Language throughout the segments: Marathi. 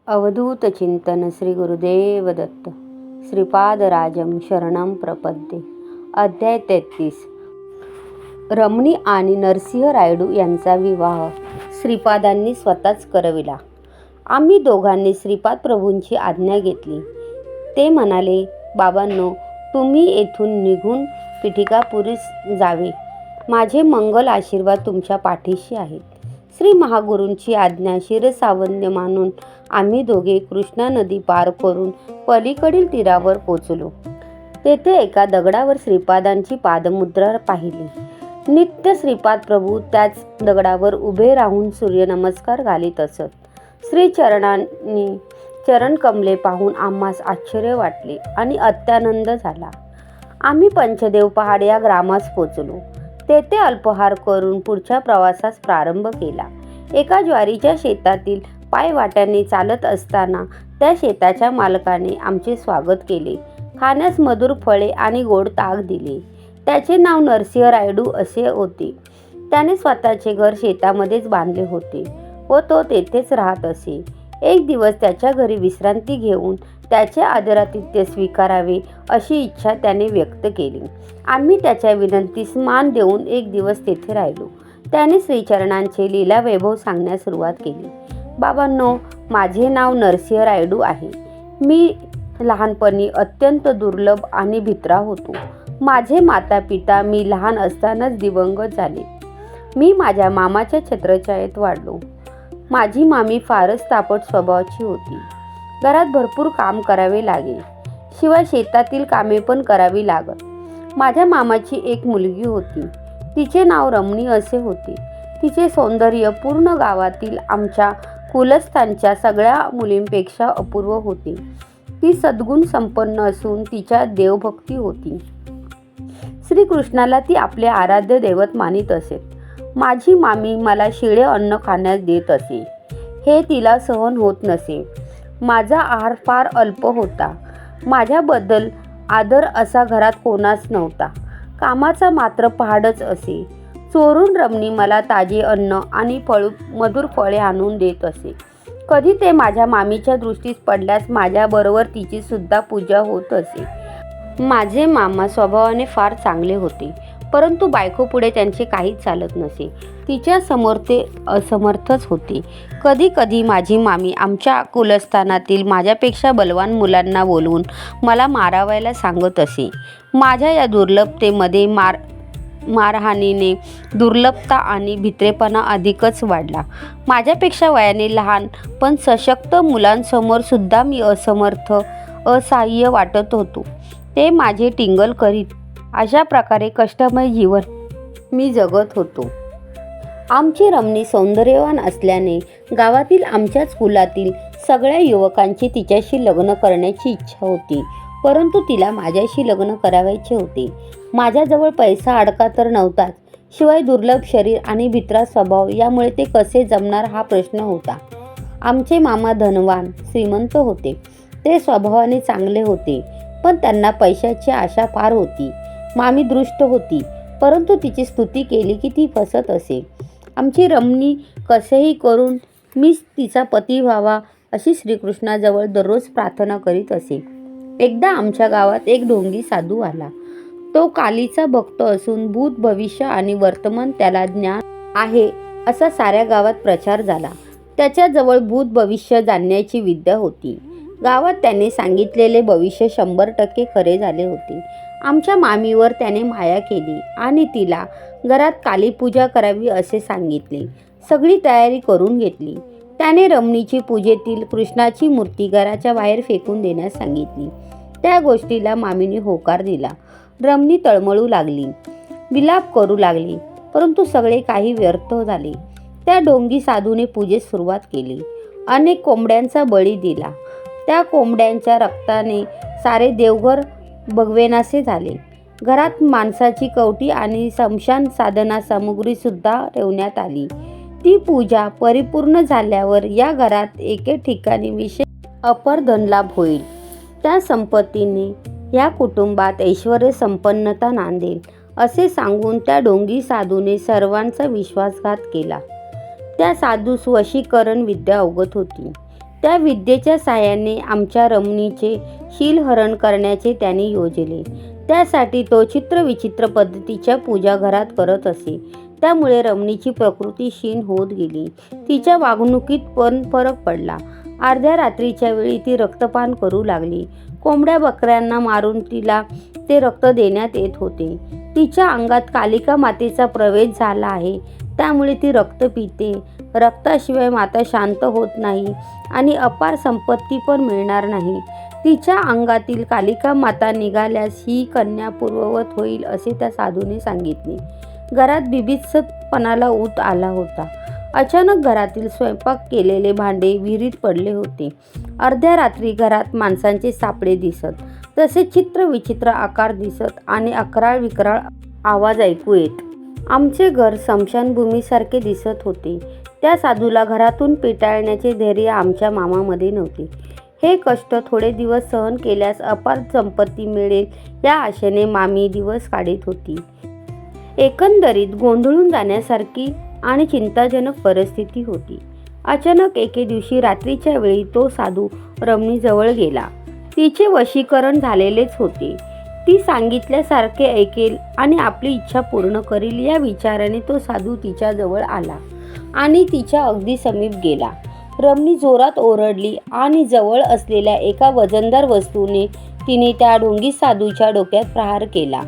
अवधूत चिंतन श्री गुरुदेव दत्त श्रीपादराजम शरणम प्रपद्ये. अध्याय 33. रमणी आणि नरसिंह रायडू यांचा विवाह श्रीपादांनी स्वतःच करविला. आम्ही दोघांनी श्रीपाद प्रभूंची आज्ञा घेतली. ते म्हणाले, बाबांनो, तुम्ही येथून निघून पिठिकापुरीस जावे. माझे मंगल आशीर्वाद तुमच्या पाठीशी आहेत. श्री महागुरूंची आज्ञा शिरसावंद्य मानून आम्ही दोघे कृष्णा नदी पार करून पलीकडील तीरावर पोचलो. तेथे एका दगडावर श्रीपादांची पादमुद्रा पाहिली. नित्य श्रीपाद प्रभू त्याच दगडावर उभे राहून सूर्यनमस्कार घालीत असत. श्री चरणांनी चरणकमले पाहून आम्हास आश्चर्य वाटले आणि अत्यानंद झाला. आम्ही पंचदेव पहाड या ग्रामास पोचलो. तेथे अल्पहार करून पुढच्या प्रवासास प्रारंभ केला. एका ज्वारीच्या शेतातील पायवाट्याने चालत असताना त्या शेताच्या मालकाने आमचे स्वागत केले. खाण्यास मधुर फळे आणि गोड ताक दिले. त्याचे नाव नरसिंह रायडू असे होते. त्याने स्वतःचे घर शेतामध्येच बांधले होते व तो तेथेच राहत असे. एक दिवस त्याच्या घरी विश्रांती घेऊन त्याचे आदरातिथ्य स्वीकारावे अशी इच्छा त्याने व्यक्त केली. आम्ही त्याच्या विनंतीस मान देऊन एक दिवस तेथे राहिलो. त्याने श्रीचरणांचे लीला वैभव सांगण्यास सुरुवात केली. बाबांनो, माझे नाव नरसिंह रायडू आहे. मी लहानपणी अत्यंत दुर्लभ आणि भित्रा होतो. माझे माता पिता मी लहान असतानाच दिवंगत झाले. मी माझ्या मामाच्या छत्रछायेत वाढलो. माझी मामी फारच तापट स्वभावाची होती. घरात भरपूर काम करावे लागे, शिवाय शेतातील कामे पण करावी लागत. माझ्या मामाची एक मुलगी होती. तिचे नाव रमणी असे होते. तिचे सौंदर्य पूर्ण गावातील आमच्या कुलस्थांच्या सगळ्या मुलींपेक्षा अपूर्व होते. ती सद्गुण संपन्न असून तिच्यात देवभक्ती होती. श्रीकृष्णाला ती आपले आराध्य दैवत मानित असे. माझी मामी मला शिळे अन्न खाण्यास देत असे. हे तिला सहन होत नसे. माझा आहार फार अल्प होता. माझ्याबद्दल आदर असा घरात कोणाच नव्हता. कामाचा मात्र पहाडच असे. चोरून रमणी मला ताजे अन्न आणि मधुर फळे आणून देत असे. कधी ते माझ्या मामीच्या दृष्टीस पडल्यास माझ्याबरोबर तिची सुद्धा पूजा होत असे. माझे मामा स्वभावाने फार चांगले होते, परंतु बायकोपुढे त्यांचे काहीच चालत नसे. तिच्या समोर ते असमर्थच होते. कधी कधी माझी मामी आमच्या कुलस्थानातील माझ्यापेक्षा बलवान मुलांना बोलवून मला मारावायला सांगत असे. माझ्या या दुर्लभतेमध्ये मारहाणीने दुर्लभता आणि भित्रेपणा अधिकच वाढला. माझ्यापेक्षा वयाने लहान पण सशक्त मुलांसमोर सुद्धा मी असमर्थ, असहाय्य वाटत होतो. ते माझे टिंगल करीत. अशा प्रकारे कष्टमय जीवन मी जगत होतो. आमची रमणी सौंदर्यवान असल्याने गावातील आमच्याच कुलातील सगळ्या युवकांची तिच्याशी लग्न करण्याची इच्छा होती, परंतु तिला माझ्याशी लग्न करावयाचे होते. माझ्याजवळ पैसा अडका तर नव्हताच, शिवाय दुर्लभ शरीर आणि भित्रा स्वभाव यामुळे ते कसे जमणार हा प्रश्न होता. आमचे मामा धनवान श्रीमंत होते. ते स्वभावाने चांगले होते, पण त्यांना पैशाची आशा फार होती. मामी दृष्ट होती, परंतु तिची स्तुती केली की ती फसत असे. आमची रमणी कसेही करून मीच तिचा पती व्हावा अशी श्रीकृष्णाजवळ दररोज प्रार्थना करीत असे. एकदा आमच्या गावात एक ढोंगी साधू आला. तो कालीचा भक्त असून भूत, भविष्य आणि वर्तमान त्याला ज्ञान आहे असा साऱ्या गावात प्रचार झाला. त्याच्याजवळ भूत भविष्य जाणण्याची विद्या होती. गावात त्याने सांगितलेले भविष्य 100% खरे झाले होते. आमच्या मामीवर त्याने माया केली आणि तिला घरात कालीपूजा करावी असे सांगितले. सगळी तयारी करून घेतली. त्याने रमणीची पूजेतील कृष्णाची मूर्ती घराच्या बाहेर फेकून देण्यास सांगितली. त्या गोष्टीला मामीने होकार दिला. रमणी तळमळू लागली, विलाप करू लागली, परंतु सगळे काही व्यर्थ झाले. त्या ढोंगी साधूने पूजेस सुरुवात केली. अनेक कोंबड्यांचा बळी दिला. त्या कोंबड्यांच्या रक्ताने सारे देवघर भगवेनासे झाले. घरात माणसाची कवटी आणि स्मशान साधना सामुग्री सुद्धा ठेवण्यात आली. ती पूजा परिपूर्ण झाल्यावर या घरात एके ठिकाणी विशेष अपर धनलाभ होईल. त्या संपत्तीने या कुटुंबात ऐश्वर्य संपन्नता नांदेल असे सांगून त्या ढोंगी साधूने सर्वांचा विश्वासघात केला. त्या साधूस वशीकरण विद्या अवगत होती. त्या विद्येच्या साहाय्याने आमच्या रमणीचे शीलहरण करण्याचे त्याने योजले. त्यासाठी तो चित्रविचित्र पद्धतीच्या पूजा घरात करत असे. त्यामुळे रमणीची प्रकृती क्षीण होत गेली. तिच्या वागणुकीत पण फरक पडला. अर्ध्या रात्रीच्या वेळी ती रक्तपान करू लागली. कोंबड्या बकऱ्यांना मारून तिला ते रक्त देण्यात येत होते. तिच्या अंगात कालिका मातेचा प्रवेश झाला आहे. त्यामुळे ती रक्त पिते. रक्ताशिवाय माता शांत होत नाही आणि अपार संपत्ती पण मिळणार नाही. तिच्या अंगातील कालिका माता निघाल्यास ही कन्या पूर्ववत होईल असे त्या साधूने सांगितले. घरात बिभत्सपणाला ऊत आला होता. अचानक घरातील स्वयंपाक केलेले भांडे विहिरीत पडले होते. अर्ध्या रात्री घरात माणसांचे सापळे दिसत, तसे चित्रविचित्र आकार दिसत आणि अकराळ विकराळ आवाज ऐकू येत. आमचे घर स्मशानभूमीसारखे दिसत होते. त्या साधूला घरातून पेटाळण्याचे धैर्य आमच्या मामामध्ये नव्हते. हे कष्ट थोडे दिवस सहन केल्यास अपार संपत्ती मिळेल या आशेने मामी दिवस काढीत होती. एकंदरीत गोंधळून जाण्यासारखी आणि चिंताजनक परिस्थिती होती. अचानक एके दिवशी रात्रीच्या वेळी तो साधू रमणीजवळ गेला. तिचे वशीकरण झालेलेच होते. ती सांगितल्यासारखे ऐकेल आणि आपली इच्छा पूर्ण करील या विचाराने तो साधू तिच्याजवळ आला आणि तिच्या अगदी समीप गेला. रमणी जोरात ओरडली आणि जवळ असलेल्या एका वजनदार वस्तूने तिने त्या ढोंगी साधूच्या डोक्यात प्रहार केला.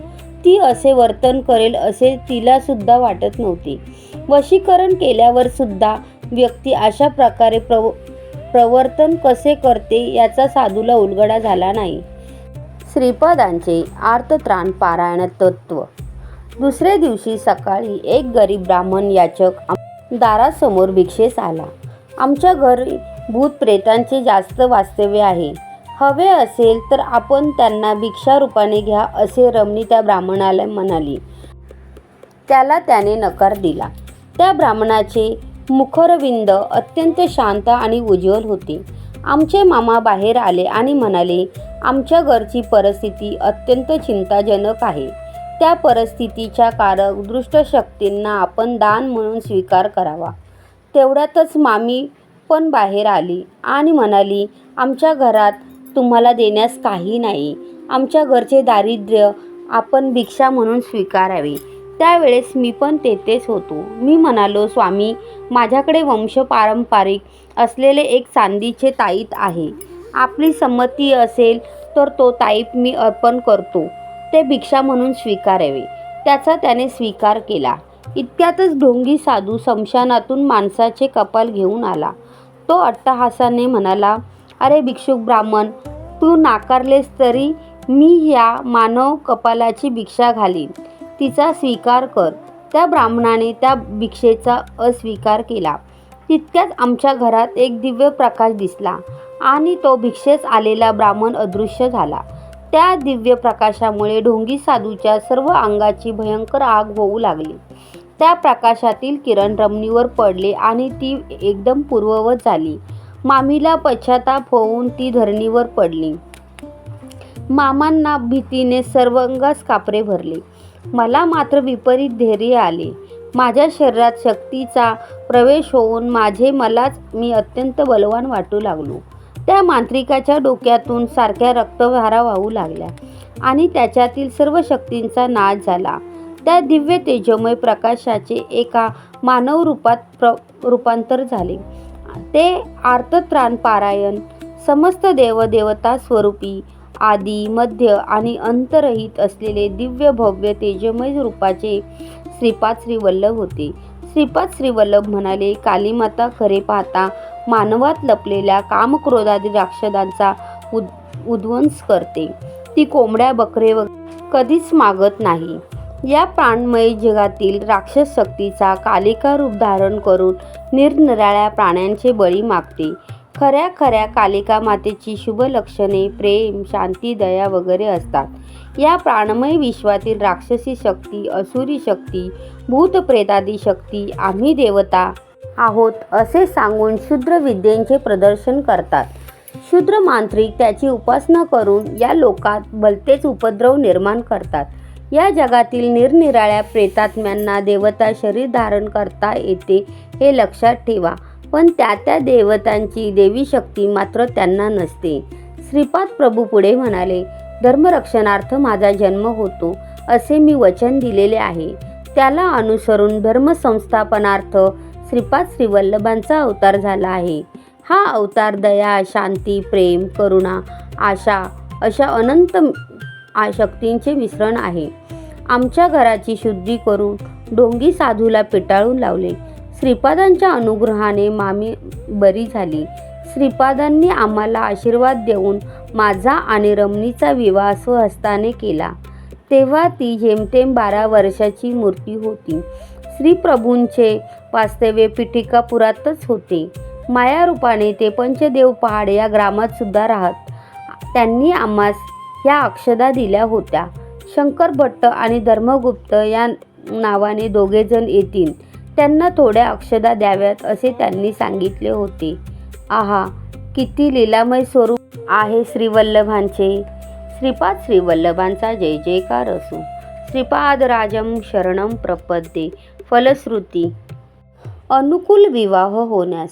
ती असे वर्तन करेल असे तिला सुद्धा वाटत नव्हते. वशीकरण केल्यावर सुद्धा व्यक्ती अशा प्रकारे प्रवर्तन कसे करते याचा साधूला उलगडा झाला नाही. श्रीपादांचे आर्तत्राण पारायण तत्व. दुसऱ्या दिवशी सकाळी एक गरीब ब्राह्मण याचक दारासमोर भिक्षेस आला. आमच्या घरी भूतप्रेतांचे जास्त वास्तव्य आहे. हवे असेल तर आपण त्यांना भिक्षारूपाने घ्या असे रमणी त्या ब्राह्मणाला म्हणाली. त्याला त्याने नकार दिला. त्या ब्राह्मणाचे मुखरविंद अत्यंत शांत आणि उज्ज्वल होते. आमचे मामा बाहेर आले आणि म्हणाले, आमच्या घरची परिस्थिती अत्यंत चिंताजनक आहे. त्या परिस्थितीच्या कारक दुष्ट शक्तींना आपण दान म्हणून स्वीकार करावा. तेवढ्यातच मामी पण बाहेर आली आणि म्हणाली, आमच्या घरात तुम्हाला देण्यास काही नाही. आमच्या घरचे दारिद्र्य आपण भिक्षा म्हणून स्वीकारावे. त्यावेळेस मी पण तेथेच होतो. मी म्हणालो, स्वामी, माझ्याकडे वंशपारंपरिक असलेले एक चांदीचे ताईत आहे. आपली संमती असेल तर तो ताईत मी अर्पण करतो. ते भिक्षा म्हणून स्वीकारावे. त्याचा त्याने स्वीकार केला. इतक्यातच ढोंगी साधू स्मशानातून माणसाचे कपाल घेऊन आला. तो अट्टहासाने म्हणाला, अरे भिक्षुक ब्राह्मण, तू नाकारलेस तरी मी ह्या मानव कपालाची भिक्षा घालीन. तिचा स्वीकार कर. त्या ब्राह्मणाने त्या भिक्षेचा अस्वीकार केला. तितक्यात आमच्या घरात एक दिव्य प्रकाश दिसला आणि तो भिक्षेस आलेला ब्राह्मण अदृश्य झाला. त्या दिव्य प्रकाशामुळे ढोंगी साधूच्या सर्व अंगाची भयंकर आग होऊ लागली. त्या प्रकाशातील किरण रमणीवर पडले आणि ती एकदम पूर्ववत झाली. मामीला पश्चाताप होऊन ती धरणीवर पडली. मामांना भीतीने सर्वांगास कापरे भरले. मला मात्र विपरीत धैर्य आले. माझ्या शरीरात शक्तीचा प्रवेश होऊन मी अत्यंत बलवान वाटू लागलो. त्या मांत्रिकाच्या डोक्यातून सारख्या रक्तधारा वाहू लागल्या आणि त्याच्यातील सर्व शक्तींचा नाश झाला. त्या दिव्य तेजोमय प्रकाशाचे एका मानव रूपात रूपांतर झाले. ते आर्तत्राण पारायण समस्त देवदेवता स्वरूपी आदी मध्य आणि अंतरहित असलेले दिव्य भव्य तेजोमय रूपाचे श्रीपाद श्रीवल्लभ होते. श्रीपाद श्रीवल्लभ म्हणाले, कालीमाता खरे पाहता मानवात लपलेल्या कामक्रोधादी राक्षसांचा उद्ध्वंस करते. ती कोंबड्या बकरे कधीच मागत नाही. या प्राणमय जगातील राक्षस शक्तीचा कालिका रूप धारण करून निरनिराळ्या प्राण्यांचे बळी मागते. खऱ्या कालिका मातेची शुभ लक्षणे प्रेम, शांती, दया वगैरे असतात. या प्राणमय विश्वातील राक्षसी शक्ती, असुरी शक्ती, भूतप्रेतादी शक्ती आम्ही देवता आहोत असे सांगून क्षुद्र विद्येचे प्रदर्शन करतात. क्षुद्र मांत्रिक त्याची उपासना करून या लोकात भलतेच उपद्रव निर्माण करतात. या जगातील निरनिराळ्या प्रेतात्म्यांना देवता शरीर धारण करता येते हे लक्षात ठेवा. पण त्या देवतांची देवी शक्ती मात्र त्यांना नसते. श्रीपाद प्रभू पुढे म्हणाले, धर्मरक्षणार्थ माझा जन्म होतो असे मी वचन दिलेले आहे. त्याला अनुसरून धर्मसंस्थापनार्थ श्रीपाद श्रीवल्लभांचा अवतार झाला आहे. हा अवतार दया, शांती, प्रेम, करुणा, आशा अशा अनंत शक्तींचे मिश्रण आहे. आमच्या घराची शुद्धी करून ढोंगी साधूला पिटाळून लावले. श्रीपादांच्या अनुग्रहाने मामी बरी झाली. श्रीपादांनी आम्हाला आशीर्वाद देऊन माझा आणि रमणीचा विवाह स्वहस्ताने केला. तेव्हा ती जेमतेम 12 वर्षाची मूर्ती होती. श्रीप्रभूंचे वास्तव्य पिठिकापुरातच होते. मायारूपाने ते पंचदेव पहाड या ग्रामात सुद्धा राहत. त्यांनी आम्हास ह्या अक्षदा दिल्या होत्या. शंकर भट्ट आणि धर्मगुप्त या नावाने दोघेजण येतील. त्यांना थोड्या अक्षदा द्याव्यात असे त्यांनी सांगितले होते. आहा, किती लीलामय स्वरूप आहे श्रीवल्लभांचे. श्रीपाद श्रीवल्लभांचा जय जयकार असो. श्रीपाद राजम शरणम प्रपद्ये. फलश्रुती अनुकूल विवाह होण्यास